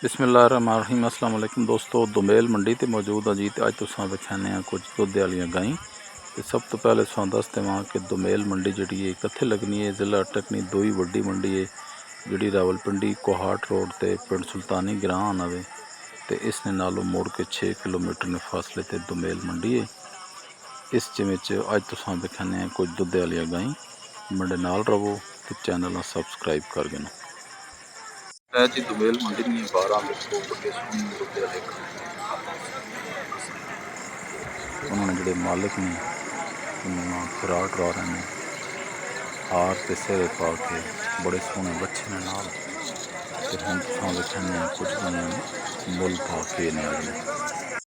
बिस्मिल्लाहिर्रहमानिर्रहीम। अस्सलाम वालेकुम दोस्तों, दुमेल मंडी ते मौजूद हाँ जी। तो अज तुसां दिखाने कुछ दुध वाली गाई। तो सब तो पहले तुसां दस देवां कि दुमेल मंडी जी है कित्थे लगनी है। जिला अटकनी दो ही वड्डी मंडी है जी रावलपिंडी कोहाट रोड ते पिंड सुल्तानी ग्रां आवे। तो इसने नालों मुड़ के 6 किलोमीटर ने फासले ते दुमेल मंडी है। इस जिमें अज तुसां दिखाने कुछ दुध वाली गाई। मंडे नाल रवो तो चैनल सबसक्राइब कर देना। जी दुमेल मंडी नहीं 12 देखो बड़े सोहने दुध वाले उन्होंने जोड़े मालिक ने उन्होंने फिराट रा रहे हैं हार ते सेरे पा के बड़े सोहने बच्चे ने नाल। ते हम तुसां दिखाने कुछ मुल पा के ने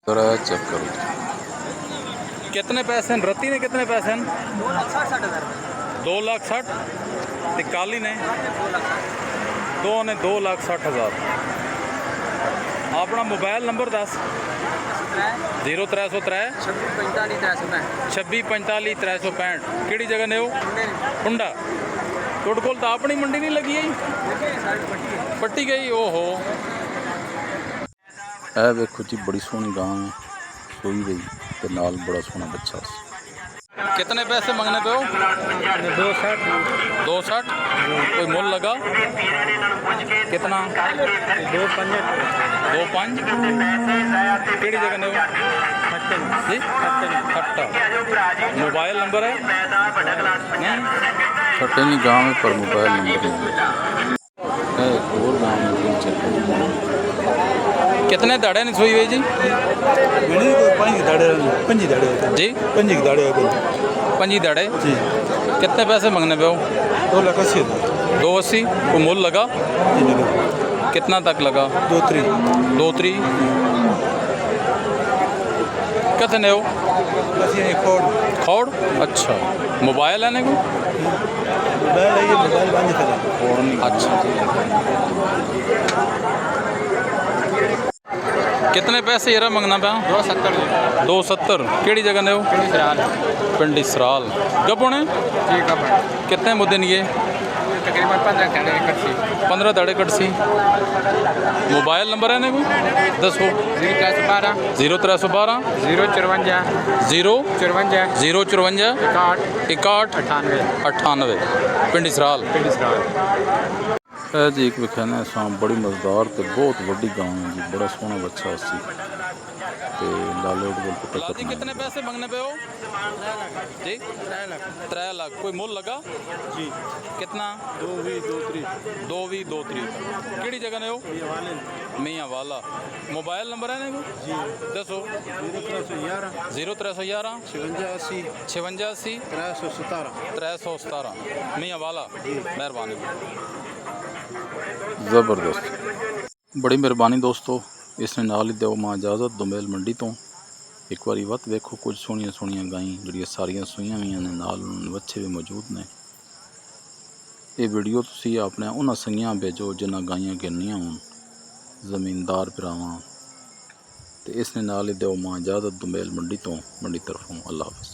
जरा चेक करो कितने पैसे रत्ती ने कितने पैसे 2,60,000 ते काली ने दो ने 2,60,000। अपना मोबाइल नंबर दस 0303 26 45 365। किहड़ी जगह ने कुंडा तुहाडे कोल तां अपनी मंडी नहीं लगी है पट्टी गई। ओहो ए देखो जी बड़ी सोहनी गां सोई गई ते नाल बड़ा सोहना बच्चा। कितने पैसे मंगने पे हो 260 कोई मुल लगा कितना 2.5 केड़ी जगह ने जी खट्टा। मोबाइल नंबर है नहीं खट्टे नहीं गाँव में पर मोबाइल नंबर नहीं और गाँव में कितने दाड़े ने सोई हुई जी जी 5 दाड़े जी। कितने पैसे मंगने पे हो 2,80,000 280 को मुल लगा कितना तक लगा 2-3 कितने हो खोड़। अच्छा मोबाइल है ना कोई अच्छा कितने पैसे यार मंगना पाया 270 केड़ी जगह ने हो पिंडी सराल गबोने कितने मुद्दे नहीं है तकरीबन 15 दाड़े कट सी। मोबाइल नंबर है ना कोई दसो 0312 0312 054 61 पिंडी सराल। जी एक विखाने बड़ी मज़ेदार तो बहुत वड्डी गाँव है जी। बड़ा सोहना बच्चा सी ते लाले लाल जी कितने पैसे मंगने पे हो जी 3 लाख कोई मुल लगा जी कितना 2-3 केड़ी जगह ने हो मियाँ वाला। मोबाइल नंबर है ना कोई जी दसो 0311 56 317 मियाँ वाला। मेहरबानी ज़बरदस्त बड़ी मेहरबानी दोस्तों। इसने नाल ही दो मां इजाज़त दुमेल मंडी तो एक बारी वत देखो कुछ सोहनिया सोहनिया गाई जी सारिया सूइयां भी ने नाल बच्चे भी मौजूद ने। ये वीडियो तुसी अपने उन्होंने संगियां भेजो जिन्हें गाइयां गिननियां होन ज़मीनदार भरावां। तो इसने नाल ही दो मां इजाज़त दुमेल मंडी तो मंडी तरफों अल्लाह हाफ़िज़।